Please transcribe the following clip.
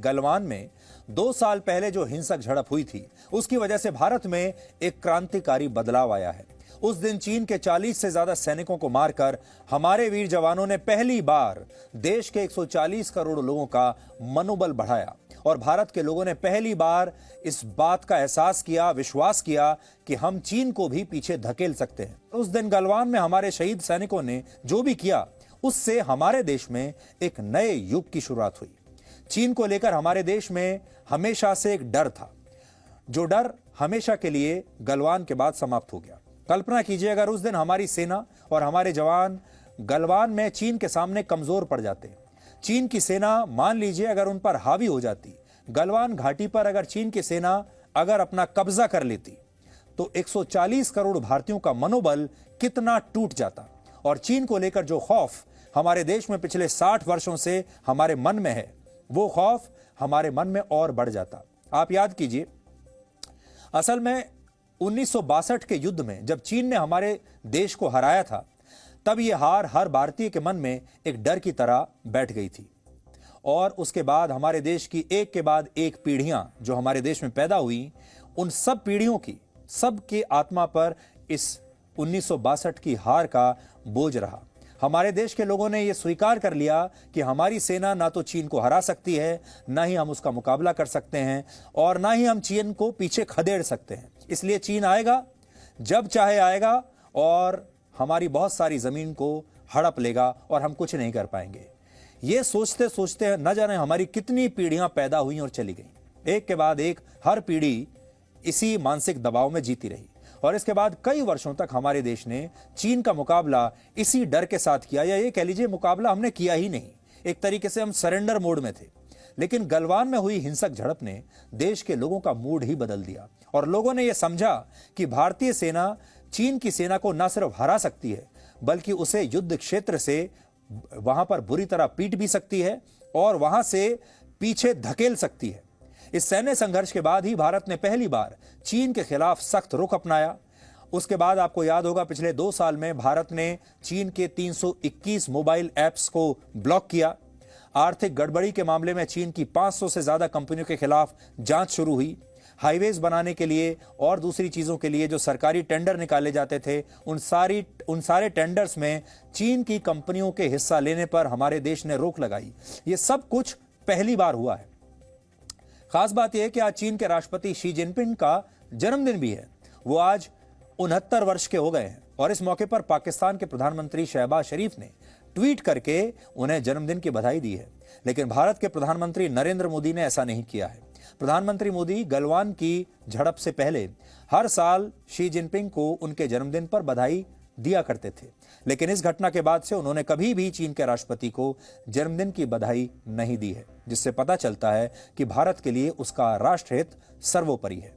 गलवान में 2 साल पहले जो हिंसक झड़प हुई थी, उसकी वजह से भारत में एक क्रांतिकारी बदलाव आया है। उस दिन चीन के 40 से ज्यादा सैनिकों को मारकर हमारे वीर जवानों ने पहली बार देश के 140 करोड़ लोगों का मनोबल बढ़ाया और भारत के लोगों ने पहली बार इस बात का एहसास किया, विश्वास किया कि हम चीन को भी पीछे धकेल सकते हैं। उस दिन गलवान में हमारे शहीद सैनिकों ने जो भी किया, उससे हमारे देश में एक नए युग की शुरुआत हुई। चीन को लेकर हमारे देश में हमेशा से एक डर था, जो डर हमेशा के लिए गलवान के बाद समाप्त हो गया। कल्पना कीजिए अगर उस दिन हमारी सेना और हमारे जवान गलवान में चीन के सामने कमजोर पड़ जाते। चीन की सेना मान लीजिए अगर उन पर हावी हो जाती, गलवान घाटी पर अगर चीन की सेना अगर अपना कब्जा कर लेती, तो 140 करोड़ भारतीयों का मनोबल कितना टूट जाता। और चीन को लेकर जो खौफ हमारे देश में पिछले 60 वर्षों से हमारे मन में है, वो खौफ हमारे मन में और बढ़ जाता। आप याद कीजिए, असल में 1962 के युद्ध में जब चीन ने हमारे देश को हराया था, तब यह हार हर भारतीय के मन में एक डर की तरह बैठ गई थी। और उसके बाद हमारे देश की एक के बाद एक पीढ़ियां जो हमारे देश में पैदा हुई, उन सब पीढ़ियों की, सबकी आत्मा पर इस 1962 की हार का बोझ रहा। हमारे देश के लोगों ने यह स्वीकार कर लिया कि हमारी सेना ना तो चीन को हरा सकती है, ना ही हम उसका मुकाबला कर सकते हैं, और ना ही हम चीन को पीछे खदेड़ सकते हैं। इसलिए चीन आएगा, जब चाहे आएगा और हमारी बहुत सारी जमीन को हड़प लेगा और हम कुछ नहीं कर पाएंगे। ये सोचते सोचते न जाने हमारी कितनी पीढ़ियां पैदा हुई और चली गई। एक के बाद एक हर पीढ़ी इसी मानसिक दबाव में जीती रही और इसके बाद कई वर्षों तक हमारे देश ने चीन का मुकाबला इसी डर के साथ किया, या ये कह लीजिए मुकाबला हमने किया ही नहीं। एक तरीके से हम सरेंडर मोड में थे। लेकिन गलवान में हुई हिंसक झड़प ने देश के लोगों का मूड ही बदल दिया और लोगों ने यह समझा कि भारतीय सेना चीन की सेना को न सिर्फ हरा सकती है, बल्कि उसे युद्ध क्षेत्र से वहां पर बुरी तरह पीट भी सकती है और वहां से पीछे धकेल सकती है। इस सैन्य संघर्ष के बाद ही भारत ने पहली बार चीन के खिलाफ सख्त रुख अपनाया। उसके बाद आपको याद होगा, पिछले 2 साल में भारत ने चीन के 321 मोबाइल ऐप्स को ब्लॉक किया। आर्थिक गड़बड़ी के मामले में चीन की 500 से ज्यादा कंपनियों के खिलाफ जांच शुरू हुई। हाईवेज बनाने के लिए और दूसरी चीजों के लिए जो सरकारी टेंडर निकाले जाते थे, उन सारे टेंडर्स में चीन की कंपनियों के हिस्सा लेने पर हमारे देश ने रोक लगाई। ये सब कुछ पहली बार हुआ है। खास बात यह है कि आज चीन के राष्ट्रपति शी जिनपिंग का जन्मदिन भी है। वो आज 69 वर्ष के हो गए हैं और इस मौके पर पाकिस्तान के प्रधानमंत्री शहबाज शरीफ ने ट्वीट करके उन्हें जन्मदिन की बधाई दी है। लेकिन भारत के प्रधानमंत्री नरेंद्र मोदी ने ऐसा नहीं किया है। प्रधानमंत्री मोदी गलवान की झड़प से पहले हर साल शी जिनपिंग को उनके जन्मदिन पर बधाई दिया करते थे, लेकिन इस घटना के बाद से उन्होंने कभी भी चीन के राष्ट्रपति को जन्मदिन की बधाई नहीं दी है, जिससे पता चलता है कि भारत के लिए उसका राष्ट्रहित सर्वोपरि है।